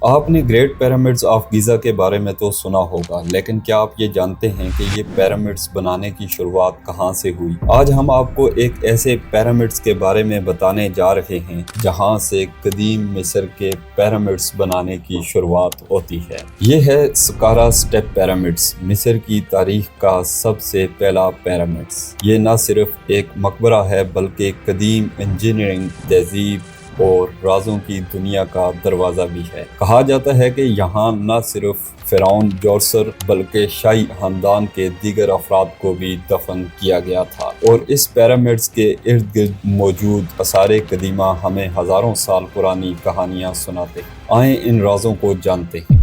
آپ نے great pyramids of گیزا کے بارے میں تو سنا ہوگا، لیکن کیا آپ یہ جانتے ہیں کہ یہ پیرامڈز بنانے کی شروعات کہاں سے ہوئی؟ آج ہم آپ کو ایک ایسے پیرامڈز کے بارے میں بتانے جا رہے ہیں جہاں سے قدیم مصر کے پیرامڈز بنانے کی شروعات ہوتی ہے۔ یہ ہے سکارا اسٹیپ پیرامڈز، مصر کی تاریخ کا سب سے پہلا پیرامڈز۔ یہ نہ صرف ایک مقبرہ ہے بلکہ قدیم انجینئرنگ، تہذیب اور رازوں کی دنیا کا دروازہ بھی ہے۔ کہا جاتا ہے کہ یہاں نہ صرف فرعون جورسر بلکہ شاہی خاندان کے دیگر افراد کو بھی دفن کیا گیا تھا، اور اس پیرامڈز کے ارد گرد موجود آثار قدیمہ ہمیں ہزاروں سال پرانی کہانیاں سناتے ہیں۔ آئیں ان رازوں کو جانتے ہیں۔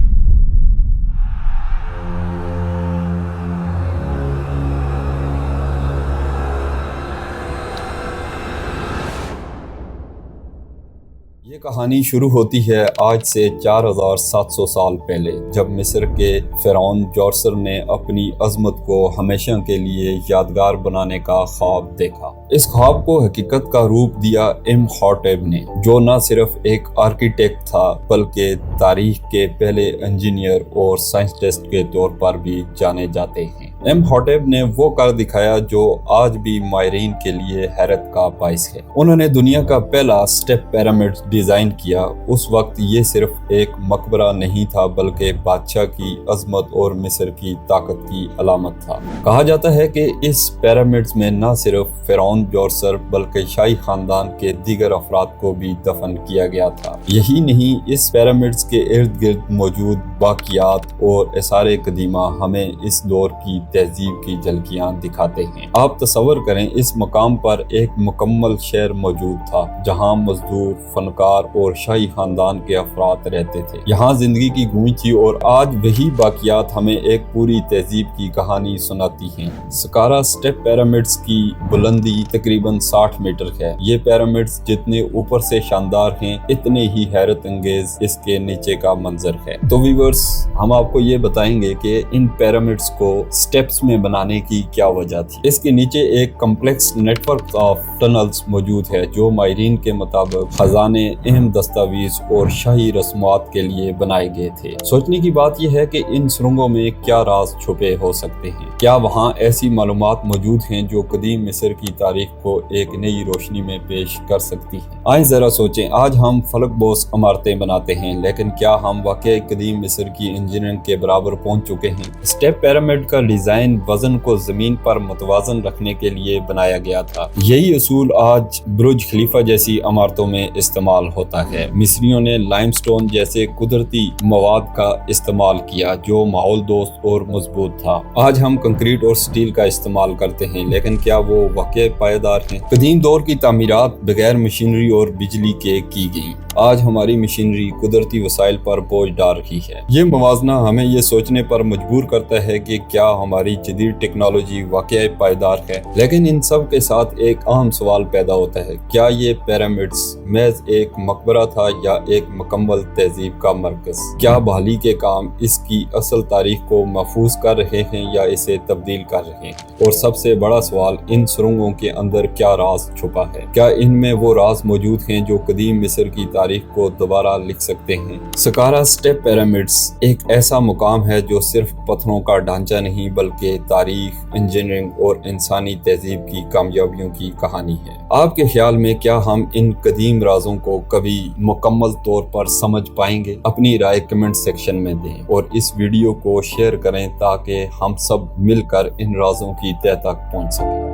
یہ کہانی شروع ہوتی ہے آج سے 4700 سال پہلے، جب مصر کے فرعون جورسر نے اپنی عظمت کو ہمیشہ کے لیے یادگار بنانے کا خواب دیکھا۔ اس خواب کو حقیقت کا روپ دیا امہوٹep نے، جو نہ صرف ایک آرکیٹیکٹ تھا بلکہ تاریخ کے پہلے انجینئر اور سائنسسٹ کے طور پر بھی جانے جاتے ہیں۔ امہوٹپ نے وہ کر دکھایا جو آج بھی ماہرین کے لیے حیرت کا باعث ہے۔ انہوں نے دنیا کا پہلا اسٹیپ پیرامڈ ڈیزائن کیا۔ اس وقت یہ صرف ایک مقبرہ نہیں تھا بلکہ بادشاہ کی عظمت اور مصر کی طاقت کی علامت تھا۔ کہا جاتا ہے کہ اس پیرامڈز میں نہ صرف فرعون جورسر بلکہ شاہی خاندان کے دیگر افراد کو بھی دفن کیا گیا تھا۔ یہی نہیں، اس پیرامڈز کے ارد گرد موجود باقیات اور آثار قدیمہ ہمیں اس دور کی تہذیب کی جھلکیاں دکھاتے ہیں۔ آپ تصور کریں، اس مقام پر ایک مکمل شہر موجود تھا جہاں مزدور، فنکار اور شاہی خاندان کے افراد رہتے تھے۔ یہاں زندگی کی گونج تھی، اور آج وہی باقیات ہمیں ایک پوری تہذیب کی کہانی سناتی ہیں۔ سکارا اسٹیپ پیرامڈز کی بلندی تقریباً 60 میٹر ہے۔ یہ پیرامڈز جتنے اوپر سے شاندار ہیں، اتنے ہی حیرت انگیز اس کے نیچے کا منظر ہے۔ تو ویورز، ہم آپ کو یہ بتائیں گے کہ ان پیرامڈز کو اسٹیپس میں بنانے کی کیا وجہ تھی۔ اس کے نیچے ایک complex network of tunnels موجود ہے جو ماہرین کے مطابق خزانے، اہم دستاویز اور شاہی رسومات کے لیے بنائے گئے تھے۔ سوچنے کی بات یہ ہے کہ ان سرنگوں میں کیا راز چھپے ہو سکتے ہیں۔ کیا وہاں ایسی معلومات موجود ہیں جو قدیم مصر کی تاریخ کو ایک نئی روشنی میں پیش کر سکتی ہیں؟ آئیں ذرا سوچیں، آج ہم فلک بوس عمارتیں بناتے ہیں، لیکن کیا ہم واقعی قدیم مصر کی انجینئرنگ کے برابر پہنچ چکے ہیں؟ اسٹیپ پیرامڈ کا ڈیزائن وزن کو زمین پر متوازن رکھنے کے لیے بنایا گیا تھا۔ یہی اصول آج برج خلیفہ جیسی عمارتوں میں استعمال ہوتا ہے۔ مصریوں نے لائم سٹون جیسے قدرتی مواد کا استعمال کیا جو ماحول دوست اور مضبوط تھا۔ آج ہم کنکریٹ اور سٹیل کا استعمال کرتے ہیں، لیکن کیا وہ واقعی پائیدار ہیں؟ قدیم دور کی تعمیرات بغیر مشینری اور بجلی کے کی گئیں۔ آج ہماری مشینری قدرتی وسائل پر بوجھ ڈال رہی ہے۔ یہ موازنہ ہمیں یہ سوچنے پر مجبور کرتا ہے کہ کیا ہماری جدید ٹیکنالوجی واقعی پائیدار ہے؟ لیکن ان سب کے ساتھ ایک اہم سوال پیدا ہوتا ہے، کیا یہ پیرامڈز محض ایک مقبرہ تھا یا ایک مکمل تہذیب کا مرکز؟ کیا بحالی کے کام اس کی اصل تاریخ کو محفوظ کر رہے ہیں یا اسے تبدیل کر رہے ہیں؟ اور سب سے بڑا سوال، ان سرنگوں کے اندر کیا راز چھپا ہے؟ کیا ان میں وہ راز موجود ہیں جو قدیم مصر کی تاریخ کو دوبارہ لکھ سکتے ہیں؟ سکارا اسٹیپ پیرامڈز ایک ایسا مقام ہے جو صرف پتھروں کا ڈھانچہ نہیں بلکہ تاریخ، انجینئرنگ اور انسانی تہذیب کی کامیابیوں کی کہانی ہے۔ آپ کے خیال میں کیا ہم ان قدیم رازوں کو کبھی مکمل طور پر سمجھ پائیں گے؟ اپنی رائے کمنٹ سیکشن میں دیں اور اس ویڈیو کو شیئر کریں تاکہ ہم سب مل کر ان رازوں کی تہہ تک پہنچ سکیں۔